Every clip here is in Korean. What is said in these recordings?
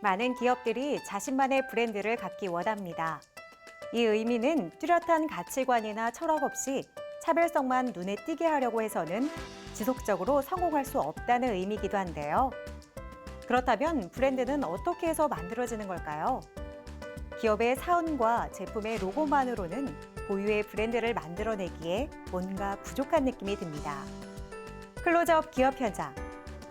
많은 기업들이 자신만의 브랜드를 갖기 원합니다. 이 의미는 뚜렷한 가치관이나 철학 없이 차별성만 눈에 띄게 하려고 해서는 지속적으로 성공할 수 없다는 의미이기도 한데요. 그렇다면 브랜드는 어떻게 해서 만들어지는 걸까요? 기업의 사원과 제품의 로고만으로는 고유의 브랜드를 만들어내기에 뭔가 부족한 느낌이 듭니다. 클로즈업 기업 현장.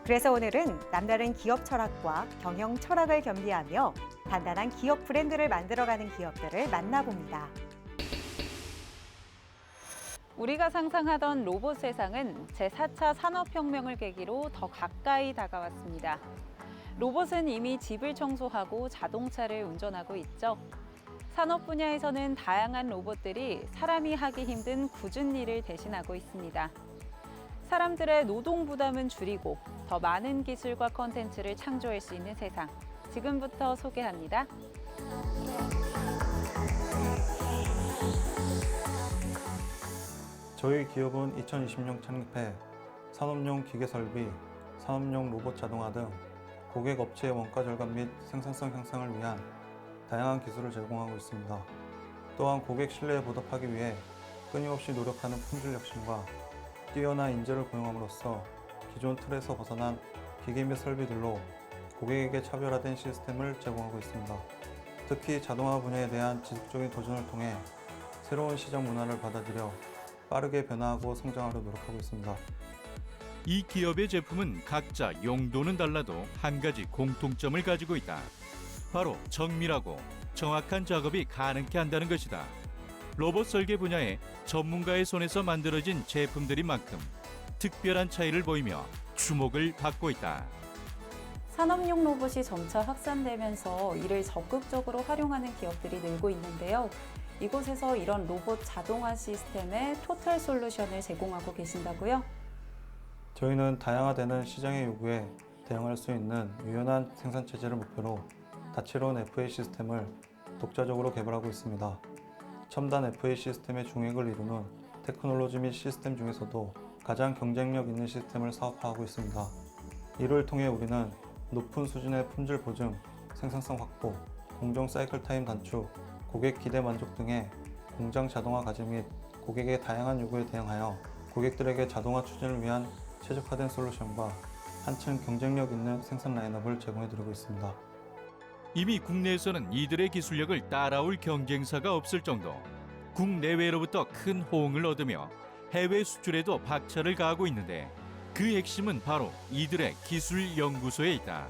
그래서 오늘은 남다른 기업 철학과 경영 철학을 겸비하며 단단한 기업 브랜드를 만들어가는 기업들을 만나봅니다. 우리가 상상하던 로봇 세상은 제4차 산업혁명을 계기로 더 가까이 다가왔습니다. 로봇은 이미 집을 청소하고 자동차를 운전하고 있죠. 산업 분야에서는 다양한 로봇들이 사람이 하기 힘든 굳은 일을 대신하고 있습니다. 사람들의 노동 부담은 줄이고 더 많은 기술과 콘텐츠를 창조할 수 있는 세상. 지금부터 소개합니다. 저희 기업은 2020년 창립해 산업용 기계 설비, 산업용 로봇 자동화 등 고객 업체의 원가 절감 및 생산성 향상을 위한 다양한 기술을 제공하고 있습니다. 또한 고객 신뢰에 보답하기 위해 끊임없이 노력하는 품질 혁신과 뛰어난 인재를 고용함으로써 기존 틀에서 벗어난 기기 및 설비들로 고객에게 차별화된 시스템을 제공하고 있습니다. 특히 자동화 분야에 대한 지속적인 도전을 통해 새로운 시장 문화를 받아들여 빠르게 변화하고 성장하려 노력하고 있습니다. 이 기업의 제품은 각자 용도는 달라도 한 가지 공통점을 가지고 있다. 바로 정밀하고 정확한 작업이 가능케 한다는 것이다. 로봇 설계 분야의 전문가의 손에서 만들어진 제품들인 만큼 특별한 차이를 보이며 주목을 받고 있다. 산업용 로봇이 점차 확산되면서 이를 적극적으로 활용하는 기업들이 늘고 있는데요. 이곳에서 이런 로봇 자동화 시스템의 토탈 솔루션을 제공하고 계신다고요? 저희는 다양화되는 시장의 요구에 대응할 수 있는 유연한 생산 체제를 목표로 다채로운 FA 시스템을 독자적으로 개발하고 있습니다. 첨단 FA 시스템의 중핵을 이루는 테크놀로지 및 시스템 중에서도 가장 경쟁력 있는 시스템을 사업화하고 있습니다. 이를 통해 우리는 높은 수준의 품질 보증, 생산성 확보, 공정 사이클 타임 단축, 고객 기대 만족 등의 공장 자동화 과제 및 고객의 다양한 요구에 대응하여 고객들에게 자동화 추진을 위한 최적화된 솔루션과 한층 경쟁력 있는 생산 라인업을 제공해드리고 있습니다. 이미 국내에서는 이들의 기술력을 따라올 경쟁사가 없을 정도. 국내외로부터 큰 호응을 얻으며 해외 수출에도 박차를 가하고 있는데 그 핵심은 바로 이들의 기술 연구소에 있다.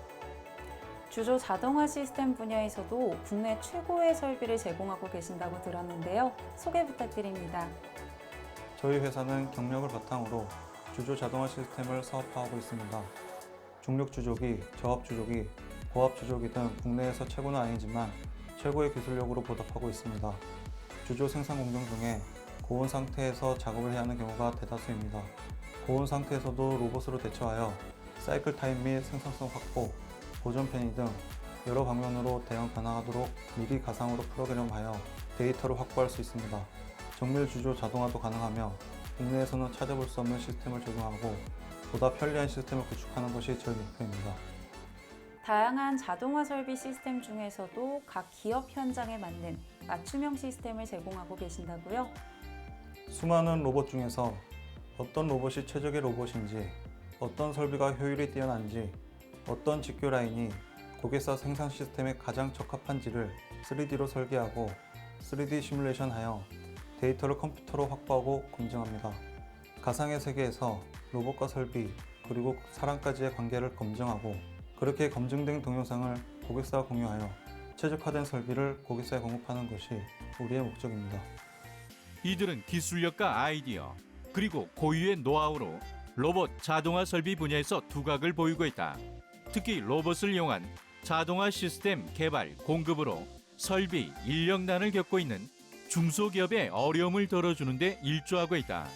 주조 자동화 시스템 분야에서도 국내 최고의 설비를 제공하고 계신다고 들었는데요. 소개 부탁드립니다. 저희 회사는 경력을 바탕으로 주조 자동화 시스템을 사업화하고 있습니다. 중력 주조기, 저압 주조기, 고압 주조기 등 국내에서 최고는 아니지만 최고의 기술력으로 보답하고 있습니다. 주조 생산 공정 중에 고온 상태에서 작업을 해야 하는 경우가 대다수입니다. 고온 상태에서도 로봇으로 대처하여 사이클 타임 및 생산성 확보, 보존 편의 등 여러 방면으로 대응 가능하도록 미리 가상으로 프로그램하여 데이터를 확보할 수 있습니다. 정밀 주조 자동화도 가능하며 국내에서는 찾아볼 수 없는 시스템을 적용하고 보다 편리한 시스템을 구축하는 것이 저희 목표입니다. 다양한 자동화 설비 시스템 중에서도 각 기업 현장에 맞는 맞춤형 시스템을 제공하고 계신다고요? 수많은 로봇 중에서 어떤 로봇이 최적의 로봇인지, 어떤 설비가 효율이 뛰어난지, 어떤 직교 라인이 고객사 생산 시스템에 가장 적합한지를 3D로 설계하고 3D 시뮬레이션하여 데이터를 컴퓨터로 확보하고 검증합니다. 가상의 세계에서 로봇과 설비, 그리고 사람까지의 관계를 검증하고 그렇게 검증된 동영상을 고객사와 공유하여 최적화된 설비를 고객사에 공급하는 것이 우리의 목적입니다. 이들은 기술력과 아이디어 그리고 고유의 노하우로 로봇 자동화 설비 분야에서 두각을 보이고 있다. 특히 로봇을 이용한 자동화 시스템 개발, 공급으로 설비, 인력난을 겪고 있는 중소기업의 어려움을 덜어주는 데 일조하고 있다.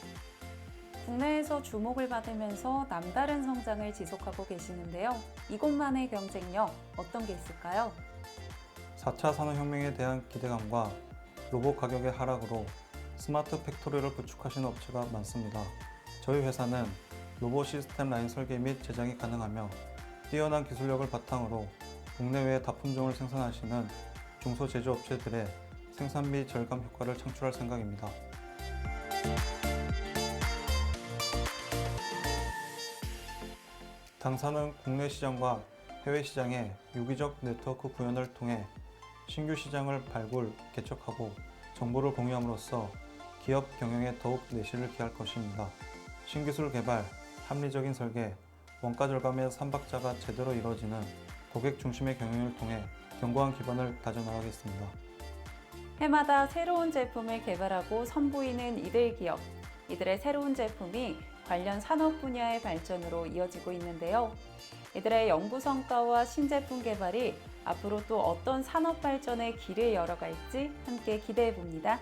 국내에서 주목을 받으면서 남다른 성장을 지속하고 계시는데요. 이곳만의 경쟁력 어떤 게 있을까요? 4차 산업혁명에 대한 기대감과 로봇 가격의 하락으로 스마트 팩토리를 구축하시는 업체가 많습니다. 저희 회사는 로봇 시스템 라인 설계 및 제작이 가능하며 뛰어난 기술력을 바탕으로 국내외 다품종을 생산하시는 중소제조업체들의 생산비 절감 효과를 창출할 생각입니다. 당사는 국내 시장과 해외 시장의 유기적 네트워크 구현을 통해 신규 시장을 발굴, 개척하고 정보를 공유함으로써 기업 경영에 더욱 내실을 기할 것입니다. 신기술 개발, 합리적인 설계, 원가 절감의 삼박자가 제대로 이루어지는 고객 중심의 경영을 통해 견고한 기반을 다져나가겠습니다. 해마다 새로운 제품을 개발하고 선보이는 이들 기업. 이들의 새로운 제품이 관련 산업 분야의 발전으로 이어지고 있는데요. 이들의 연구 성과와 신제품 개발이 앞으로 또 어떤 산업 발전의 길을 열어갈지 함께 기대해 봅니다.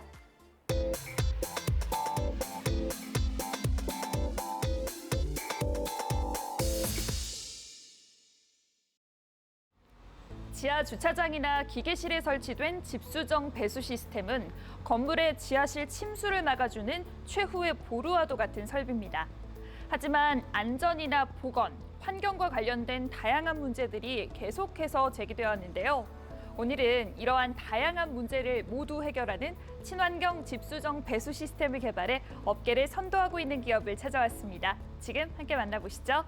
지하 주차장이나 기계실에 설치된 집수정 배수 시스템은 건물의 지하실 침수를 막아주는 최후의 보루와도 같은 설비입니다. 하지만 안전이나 보건, 환경과 관련된 다양한 문제들이 계속해서 제기되어 왔는데요. 오늘은 이러한 다양한 문제를 모두 해결하는 친환경 집수정 배수 시스템을 개발해 업계를 선도하고 있는 기업을 찾아왔습니다. 지금 함께 만나보시죠.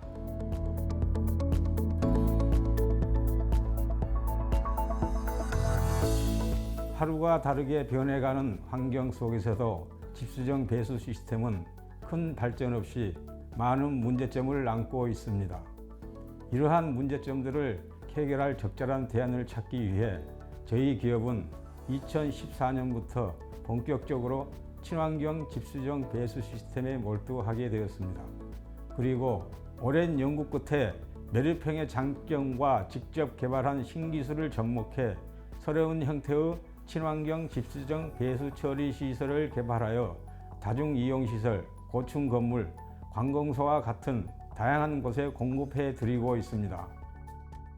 하루가 다르게 변해가는 환경 속에서도 집수정 배수 시스템은 큰 발전 없이 많은 문제점을 안고 있습니다. 이러한 문제점들을 해결할 적절한 대안을 찾기 위해 저희 기업은 2014년부터 본격적으로 친환경 집수정 배수 시스템에 몰두하게 되었습니다. 그리고 오랜 연구 끝에 매립형의 장점과 직접 개발한 신기술을 접목해 새로운 형태의 친환경 집수정 배수 처리 시설을 개발하여 다중이용시설, 고층 건물, 관공서와 같은 다양한 곳에 공급해 드리고 있습니다.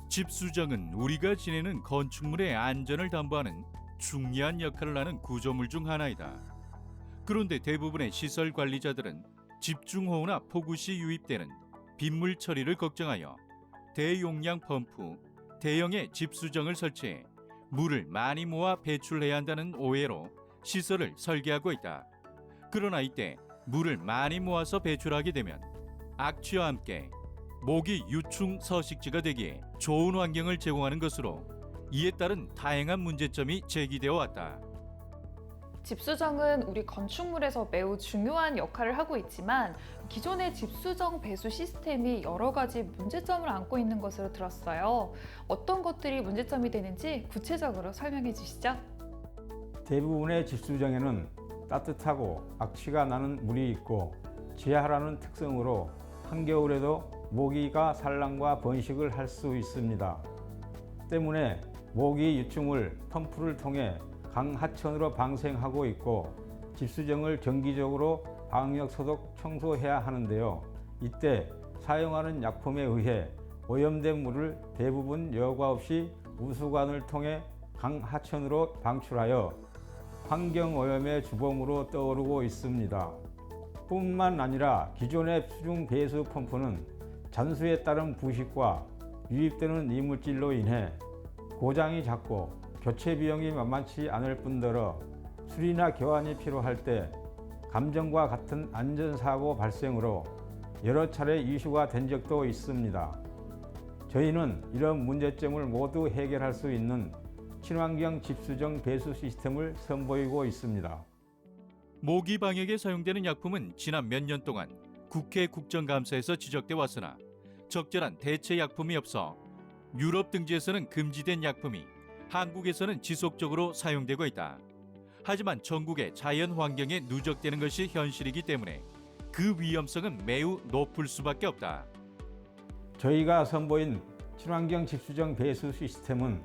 집수정은 우리가 지내는 건축물의 안전을 담보하는 중요한 역할을 하는 구조물 중 하나이다. 그런데 대부분의 시설 관리자들은 집중호우나 폭우 시 유입되는 빗물 처리를 걱정하여 대용량 펌프, 대형의 집수정을 설치해 물을 많이 모아 배출해야 한다는 오해로 시설을 설계하고 있다. 그러나 이때 물을 많이 모아서 배출하게 되면 악취와 함께 모기 유충 서식지가 되기에 좋은 환경을 제공하는 것으로 이에 따른 다양한 문제점이 제기되어 왔다. 집수정은 우리 건축물에서 매우 중요한 역할을 하고 있지만 기존의 집수정 배수 시스템이 여러 가지 문제점을 안고 있는 것으로 들었어요. 어떤 것들이 문제점이 되는지 구체적으로 설명해 주시죠. 대부분의 집수정에는 따뜻하고 악취가 나는 물이 있고 지하라는 특성으로 한겨울에도 모기가 산란과 번식을 할 수 있습니다. 때문에 모기 유충을 펌프를 통해 강 하천으로 방생하고 있고 집수정을 정기적으로 방역 소독 청소해야 하는데요. 이때 사용하는 약품에 의해 오염된 물을 대부분 여과 없이 우수관을 통해 강 하천으로 방출하여 환경오염의 주범으로 떠오르고 있습니다. 뿐만 아니라 기존의 수중 배수 펌프는 잔수에 따른 부식과 유입되는 이물질로 인해 고장이 잦고 교체 비용이 만만치 않을 뿐더러 수리나 교환이 필요할 때 감전과 같은 안전사고 발생으로 여러 차례 이슈가 된 적도 있습니다. 저희는 이런 문제점을 모두 해결할 수 있는 친환경 집수정 배수 시스템을 선보이고 있습니다. 모기 방역에 사용되는 약품은 지난 몇 년 동안 국회 국정감사에서 지적돼 왔으나 적절한 대체 약품이 없어 유럽 등지에서는 금지된 약품이 한국에서는 지속적으로 사용되고 있다. 하지만 전국의 자연 환경에 누적되는 것이 현실이기 때문에 그 위험성은 매우 높을 수밖에 없다. 저희가 선보인 친환경 집수정 배수 시스템은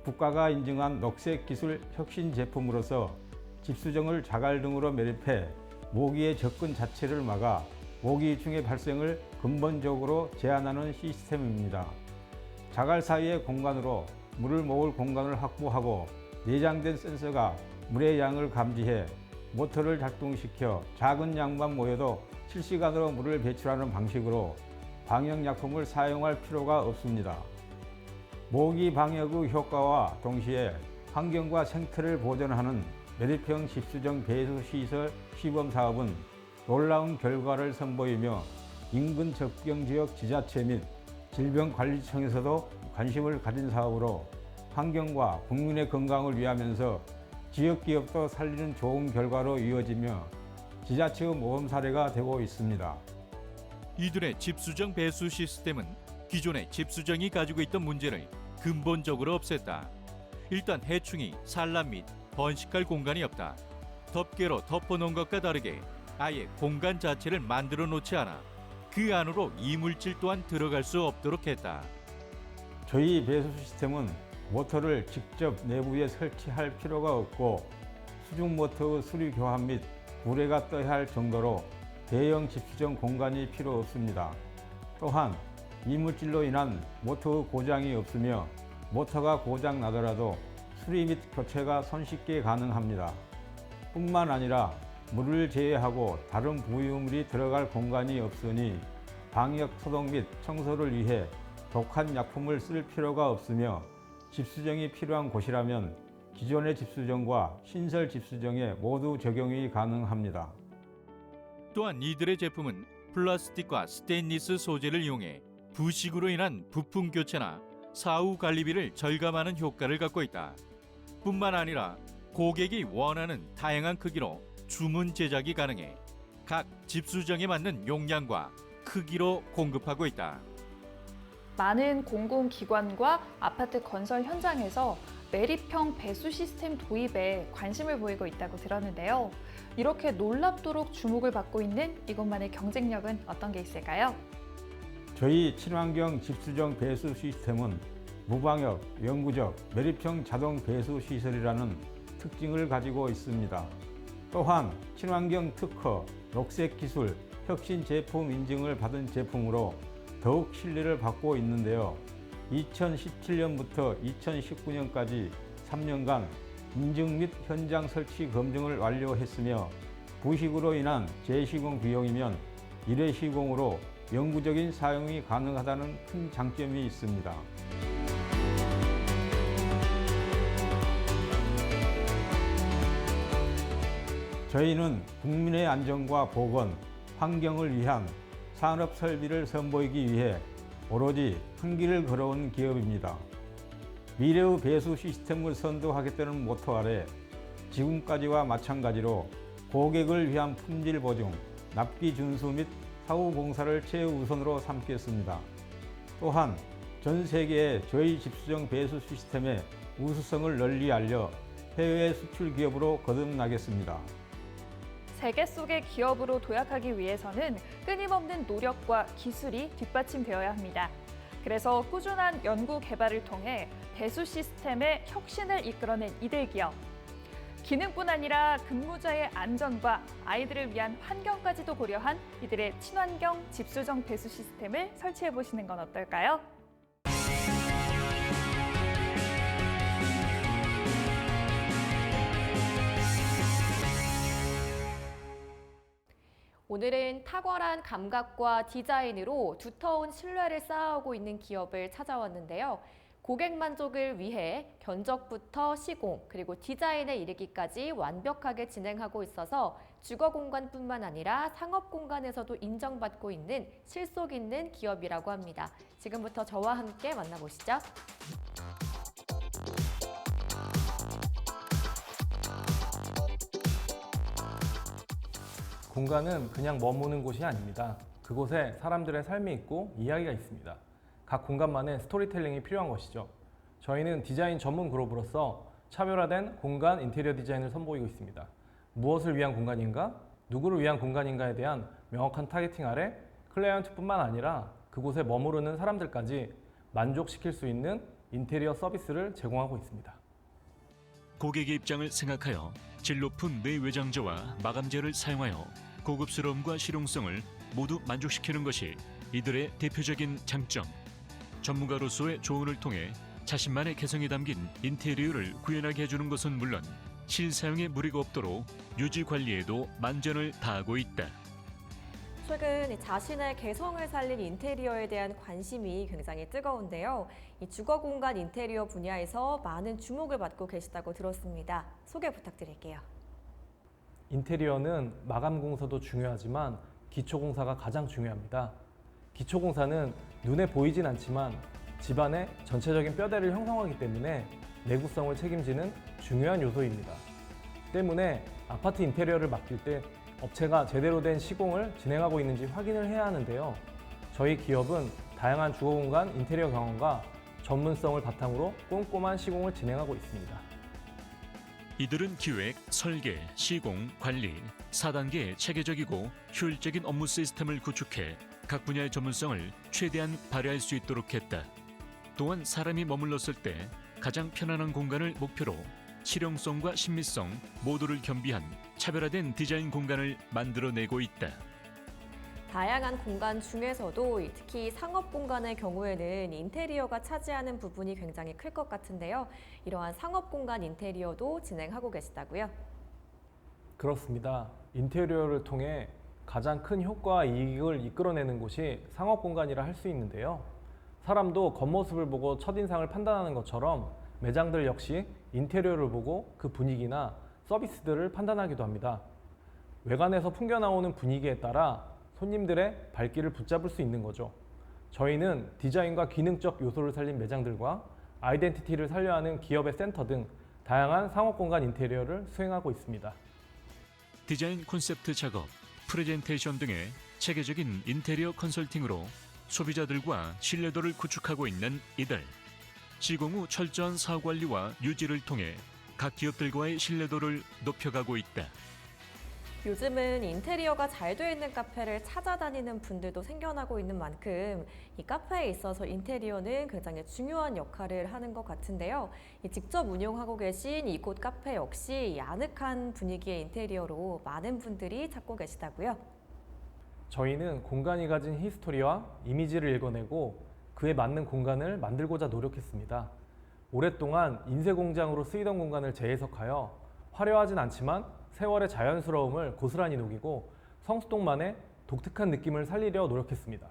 국가가 인증한 녹색 기술 혁신 제품으로서 집수정을 자갈 등으로 매립해 모기의 접근 자체를 막아 모기 유충의 발생을 근본적으로 제한하는 시스템입니다. 자갈 사이의 공간으로 물을 모을 공간을 확보하고 내장된 센서가 물의 양을 감지해 모터를 작동시켜 작은 양만 모여도 실시간으로 물을 배출하는 방식으로 방역약품을 사용할 필요가 없습니다. 모기 방역의 효과와 동시에 환경과 생태를 보존하는 매립형 집수정 배수시설 시범 사업은 놀라운 결과를 선보이며 인근 접경지역 지자체 및 질병관리청에서도 관심을 가진 사업으로 환경과 국민의 건강을 위하면서 지역기업도 살리는 좋은 결과로 이어지며 지자체의 모범 사례가 되고 있습니다. 이들의 집수정 배수 시스템은 기존의 집수정이 가지고 있던 문제를 근본적으로 없앴다. 일단 해충이 산란 및 번식할 공간이 없다. 덮개로 덮어놓은 것과 다르게 아예 공간 자체를 만들어 놓지 않아 그 안으로 이물질 또한 들어갈 수 없도록 했다. 저희 배수 시스템은 모터를 직접 내부에 설치할 필요가 없고 수중 모터의 수리 교환 및 구례가 떠야 할 정도로 대형 집수정 공간이 필요 없습니다. 또한 이물질로 인한 모터의 고장이 없으며 모터가 고장 나더라도 수리 및 교체가 손쉽게 가능합니다. 뿐만 아니라 물을 제외하고 다른 부유물이 들어갈 공간이 없으니 방역 소독 및 청소를 위해 독한 약품을 쓸 필요가 없으며 집수정이 필요한 곳이라면 기존의 집수정과 신설 집수정에 모두 적용이 가능합니다. 또한 이들의 제품은 플라스틱과 스테인리스 소재를 이용해 부식으로 인한 부품 교체나 사후 관리비를 절감하는 효과를 갖고 있다. 뿐만 아니라 고객이 원하는 다양한 크기로 주문 제작이 가능해 각 집수정에 맞는 용량과 크기로 공급하고 있다. 많은 공공기관과 아파트 건설 현장에서 매립형 배수 시스템 도입에 관심을 보이고 있다고 들었는데요. 이렇게 놀랍도록 주목을 받고 있는 이것만의 경쟁력은 어떤 게 있을까요? 저희 친환경 집수정 배수 시스템은 무방역, 영구적, 매립형 자동 배수 시설이라는 특징을 가지고 있습니다. 또한 친환경 특허, 녹색 기술, 혁신 제품 인증을 받은 제품으로 더욱 신뢰를 받고 있는데요. 2017년부터 2019년까지 3년간 인증 및 현장 설치 검증을 완료했으며 부식으로 인한 재시공 비용이면 1회 시공으로 영구적인 사용이 가능하다는 큰 장점이 있습니다. 저희는 국민의 안전과 보건, 환경을 위한 산업 설비를 선보이기 위해 오로지 한 길을 걸어온 기업입니다. 미래의 배수 시스템을 선도하겠다는 모토 아래 지금까지와 마찬가지로 고객을 위한 품질 보증, 납기 준수 및 사후 공사를 최우선으로 삼겠습니다. 또한 전 세계에 저희 집수정 배수 시스템의 우수성을 널리 알려 해외 수출 기업으로 거듭나겠습니다. 세계 속의 기업으로 도약하기 위해서는 끊임없는 노력과 기술이 뒷받침되어야 합니다. 그래서 꾸준한 연구 개발을 통해 배수 시스템의 혁신을 이끌어낸 이들 기업. 기능뿐 아니라 근무자의 안전과 아이들을 위한 환경까지도 고려한 이들의 친환경 집수정 배수 시스템을 설치해 보시는 건 어떨까요? 오늘은 탁월한 감각과 디자인으로 두터운 신뢰를 쌓아오고 있는 기업을 찾아왔는데요. 고객 만족을 위해 견적부터 시공, 그리고 디자인에 이르기까지 완벽하게 진행하고 있어서 주거 공간뿐만 아니라 상업 공간에서도 인정받고 있는 실속 있는 기업이라고 합니다. 지금부터 저와 함께 만나보시죠. 공간은 그냥 머무는 곳이 아닙니다. 그곳에 사람들의 삶이 있고 이야기가 있습니다. 각 공간만의 스토리텔링이 필요한 것이죠. 저희는 디자인 전문 그룹으로서 차별화된 공간 인테리어 디자인을 선보이고 있습니다. 무엇을 위한 공간인가? 누구를 위한 공간인가에 대한 명확한 타겟팅 아래 클라이언트뿐만 아니라 그곳에 머무르는 사람들까지 만족시킬 수 있는 인테리어 서비스를 제공하고 있습니다. 고객의 입장을 생각하여 질 높은 내외장재와 마감재를 사용하여 고급스러움과 실용성을 모두 만족시키는 것이 이들의 대표적인 장점. 전문가로서의 조언을 통해 자신만의 개성이 담긴 인테리어를 구현하게 해주는 것은 물론 실사용에 무리가 없도록 유지 관리에도 만전을 다하고 있다. 최근 자신의 개성을 살린 인테리어에 대한 관심이 굉장히 뜨거운데요. 이 주거 공간 인테리어 분야에서 많은 주목을 받고 계시다고 들었습니다. 소개 부탁드릴게요. 인테리어는 마감 공사도 중요하지만 기초 공사가 가장 중요합니다. 기초 공사는 눈에 보이진 않지만 집안의 전체적인 뼈대를 형성하기 때문에 내구성을 책임지는 중요한 요소입니다. 때문에 아파트 인테리어를 맡길 때 업체가 제대로 된 시공을 진행하고 있는지 확인을 해야 하는데요. 저희 기업은 다양한 주거공간 인테리어 경험과 전문성을 바탕으로 꼼꼼한 시공을 진행하고 있습니다. 이들은 기획, 설계, 시공, 관리, 4단계 체계적이고 효율적인 업무 시스템을 구축해 각 분야의 전문성을 최대한 발휘할 수 있도록 했다. 또한 사람이 머물렀을 때 가장 편안한 공간을 목표로 실용성과 신미성 모두를 겸비한 차별화된 디자인 공간을 만들어내고 있다. 다양한 공간 중에서도 특히 상업 공간의 경우에는 인테리어가 차지하는 부분이 굉장히 클 것 같은데요. 이러한 상업 공간 인테리어도 진행하고 계시다고요? 그렇습니다. 인테리어를 통해 가장 큰 효과와 이익을 이끌어내는 곳이 상업 공간이라 할 수 있는데요. 사람도 겉모습을 보고 첫인상을 판단하는 것처럼 매장들 역시 인테리어를 보고 그 분위기나 서비스들을 판단하기도 합니다. 외관에서 풍겨나오는 분위기에 따라 손님들의 발길을 붙잡을 수 있는 거죠. 저희는 디자인과 기능적 요소를 살린 매장들과 아이덴티티를 살려야 하는 기업의 센터 등 다양한 상업공간 인테리어를 수행하고 있습니다. 디자인 콘셉트 작업, 프레젠테이션 등의 체계적인 인테리어 컨설팅으로 소비자들과 신뢰도를 구축하고 있는 이들. 시공 후 철저한 사후 관리와 유지를 통해 각 기업들과의 신뢰도를 높여가고 있다. 요즘은 인테리어가 잘 되어 있는 카페를 찾아다니는 분들도 생겨나고 있는 만큼 이 카페에 있어서 인테리어는 굉장히 중요한 역할을 하는 것 같은데요. 직접 운영하고 계신 이곳 카페 역시 이 아늑한 분위기의 인테리어로 많은 분들이 찾고 계시다고요? 저희는 공간이 가진 히스토리와 이미지를 읽어내고 그에 맞는 공간을 만들고자 노력했습니다. 오랫동안 인쇄공장으로 쓰이던 공간을 재해석하여 화려하진 않지만 세월의 자연스러움을 고스란히 녹이고 성수동만의 독특한 느낌을 살리려 노력했습니다.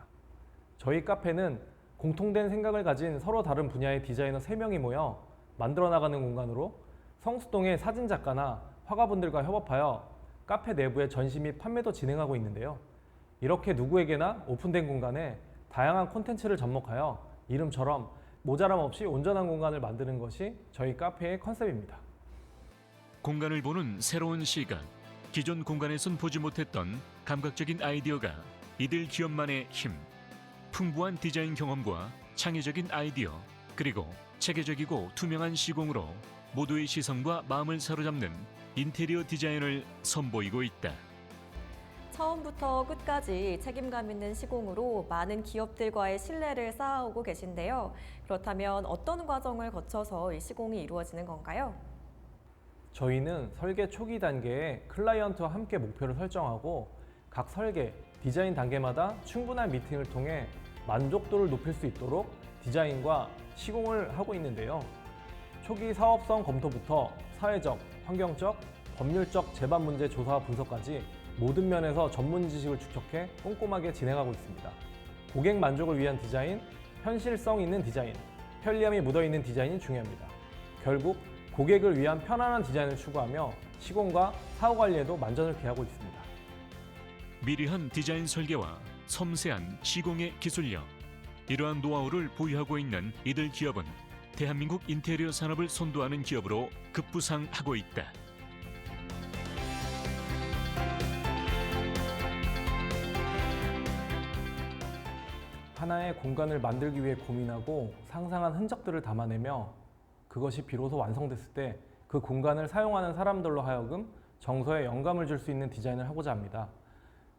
저희 카페는 공통된 생각을 가진 서로 다른 분야의 디자이너 3명이 모여 만들어 나가는 공간으로 성수동의 사진작가나 화가분들과 협업하여 카페 내부의 전시 및 판매도 진행하고 있는데요. 이렇게 누구에게나 오픈된 공간에 다양한 콘텐츠를 접목하여 이름처럼 모자람 없이 온전한 공간을 만드는 것이 저희 카페의 컨셉입니다. 공간을 보는 새로운 시각, 기존 공간에선 보지 못했던 감각적인 아이디어가 이들 기업만의 힘, 풍부한 디자인 경험과 창의적인 아이디어, 그리고 체계적이고 투명한 시공으로 모두의 시선과 마음을 사로잡는 인테리어 디자인을 선보이고 있다. 처음부터 끝까지 책임감 있는 시공으로 많은 기업들과의 신뢰를 쌓아오고 계신데요. 그렇다면 어떤 과정을 거쳐서 이 시공이 이루어지는 건가요? 저희는 설계 초기 단계에 클라이언트와 함께 목표를 설정하고 각 설계, 디자인 단계마다 충분한 미팅을 통해 만족도를 높일 수 있도록 디자인과 시공을 하고 있는데요. 초기 사업성 검토부터 사회적, 환경적, 법률적 제반 문제 조사와 분석까지 모든 면에서 전문 지식을 축적해 꼼꼼하게 진행하고 있습니다. 고객 만족을 위한 디자인, 현실성 있는 디자인, 편리함이 묻어있는 디자인이 중요합니다. 결국 고객을 위한 편안한 디자인을 추구하며 시공과 사후 관리에도 만전을 기하고 있습니다. 미리한 디자인 설계와 섬세한 시공의 기술력, 이러한 노하우를 보유하고 있는 이들 기업은 대한민국 인테리어 산업을 선도하는 기업으로 급부상하고 있다. 하나의 공간을 만들기 위해 고민하고 상상한 흔적들을 담아내며 그것이 비로소 완성됐을 때 그 공간을 사용하는 사람들로 하여금 정서에 영감을 줄 수 있는 디자인을 하고자 합니다.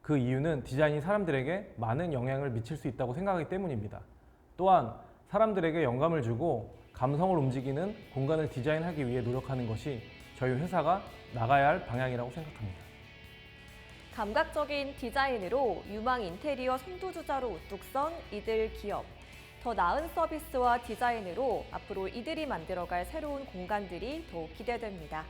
그 이유는 디자인이 사람들에게 많은 영향을 미칠 수 있다고 생각하기 때문입니다. 또한 사람들에게 영감을 주고 감성을 움직이는 공간을 디자인하기 위해 노력하는 것이 저희 회사가 나가야 할 방향이라고 생각합니다. 감각적인 디자인으로 유망 인테리어 선두주자로 우뚝 선 이들 기업. 더 나은 서비스와 디자인으로 앞으로 이들이 만들어갈 새로운 공간들이 더욱 기대됩니다.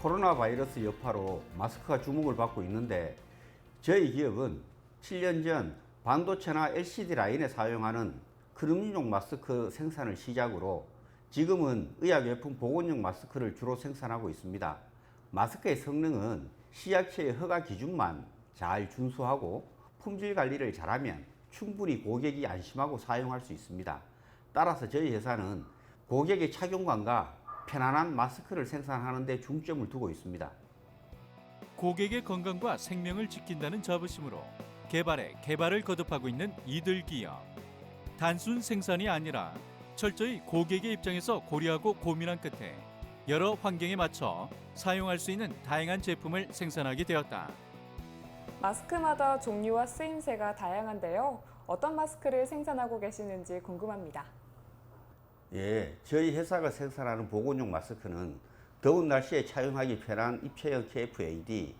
코로나 바이러스 여파로 마스크가 주목을 받고 있는데 저희 기업은 7년 전 반도체나 LCD 라인에 사용하는 크림용 마스크 생산을 시작으로 지금은 의약용품 보건용 마스크를 주로 생산하고 있습니다. 마스크의 성능은 식약처의 허가 기준만 잘 준수하고 품질 관리를 잘하면 충분히 고객이 안심하고 사용할 수 있습니다. 따라서 저희 회사는 고객의 착용감과 편안한 마스크를 생산하는 데 중점을 두고 있습니다. 고객의 건강과 생명을 지킨다는 자부심으로 개발에 개발을 거듭하고 있는 이들 기업. 단순 생산이 아니라 철저히 고객의 입장에서 고려하고 고민한 끝에 여러 환경에 맞춰 사용할 수 있는 다양한 제품을 생산하게 되었다. 마스크마다 종류와 쓰임새가 다양한데요. 어떤 마스크를 생산하고 계시는지 궁금합니다. 예, 저희 회사가 생산하는 보건용 마스크는 더운 날씨에 착용하기 편한 입체형 KF-AD,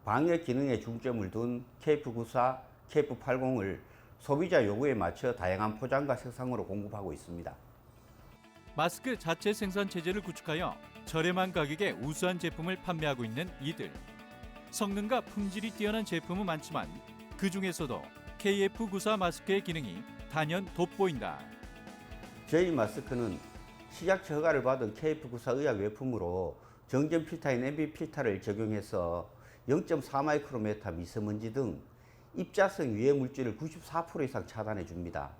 방역 기능에 중점을 둔 KF-94, KF-80을 소비자 요구에 맞춰 다양한 포장과 색상으로 공급하고 있습니다. 마스크 자체 생산 체제를 구축하여 저렴한 가격에 우수한 제품을 판매하고 있는 이들. 성능과 품질이 뛰어난 제품은 많지만 그 중에서도 KF-94 마스크의 기능이 단연 돋보인다. 저희 마스크는 식약처 허가를 받은 KF-94 의약 외품으로 정전 필터인 MB 필터를 적용해서 0.4 마이크로메타 미세먼지 등 입자성 유해 물질을 94% 이상 차단해 줍니다.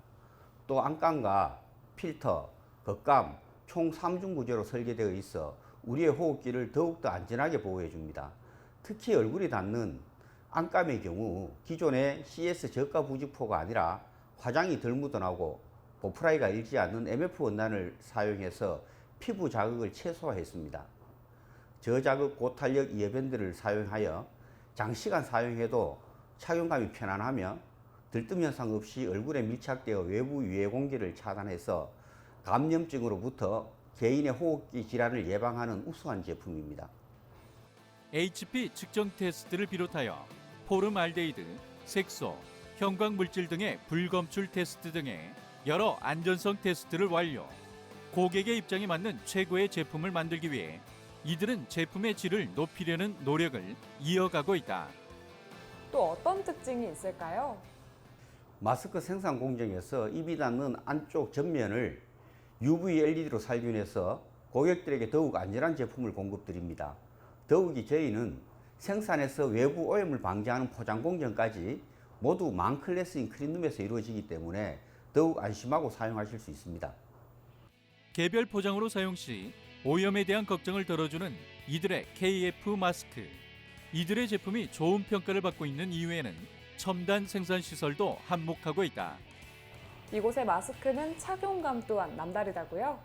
또 안감과 필터, 겉감 총 3중 구조로 설계되어 있어 우리의 호흡기를 더욱더 안전하게 보호해 줍니다. 특히 얼굴이 닿는 안감의 경우 기존의 CS 저가 부직포가 아니라 화장이 덜 묻어나고 보풀아이가 일지 않는 MF 원단을 사용해서 피부 자극을 최소화했습니다. 저자극 고탄력 이어밴드를 사용하여 장시간 사용해도 착용감이 편안하며 들뜸 현상 없이 얼굴에 밀착되어 외부 유해 공기를 차단해서 감염증으로부터 개인의 호흡기 질환을 예방하는 우수한 제품입니다. HP 측정 테스트를 비롯하여 포름알데히드, 색소, 형광 물질 등의 불검출 테스트 등의 여러 안전성 테스트를 완료. 고객의 입장에 맞는 최고의 제품을 만들기 위해 이들은 제품의 질을 높이려는 노력을 이어가고 있다. 또 어떤 특징이 있을까요? 마스크 생산 공정에서 입이 닿는 안쪽 전면을 UV LED로 살균해서 고객들에게 더욱 안전한 제품을 공급드립니다. 더욱이 저희는 생산에서 외부 오염을 방지하는 포장 공정까지 모두 망클래스인 클린룸에서 이루어지기 때문에 더욱 안심하고 사용하실 수 있습니다. 개별 포장으로 사용 시 오염에 대한 걱정을 덜어주는 이들의 KF 마스크. 이들의 제품이 좋은 평가를 받고 있는 이유에는 첨단 생산 시설도 한몫하고 있다. 이곳의 마스크는 착용감 또한 남다르다고요?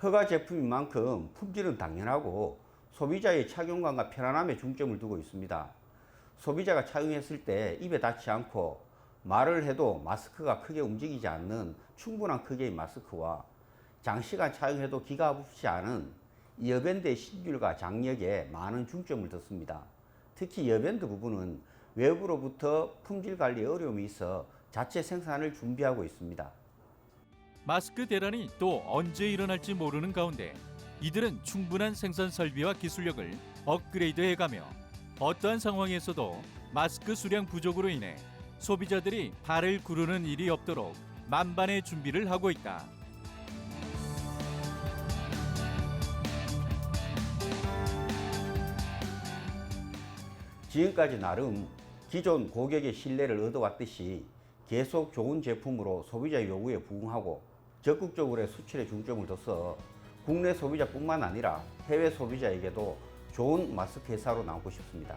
허가 제품인 만큼 품질은 당연하고 소비자의 착용감과 편안함에 중점을 두고 있습니다. 소비자가 착용했을 때 입에 닿지 않고 말을 해도 마스크가 크게 움직이지 않는 충분한 크기의 마스크와 장시간 착용해도 기가 아프지 않은 이어밴드의 신율과 장력에 많은 중점을 뒀습니다. 특히 이어밴드 부분은 외부로부터 품질 관리에 어려움이 있어 자체 생산을 준비하고 있습니다. 마스크 대란이 또 언제 일어날지 모르는 가운데 이들은 충분한 생산 설비와 기술력을 업그레이드해가며 어떠한 상황에서도 마스크 수량 부족으로 인해 소비자들이 발을 구르는 일이 없도록 만반의 준비를 하고 있다. 지금까지 나름 기존 고객의 신뢰를 얻어왔듯이 계속 좋은 제품으로 소비자 요구에 부응하고 적극적으로 수출에 중점을 둬서 국내 소비자뿐만 아니라 해외 소비자에게도 좋은 마스크 회사로 남고 싶습니다.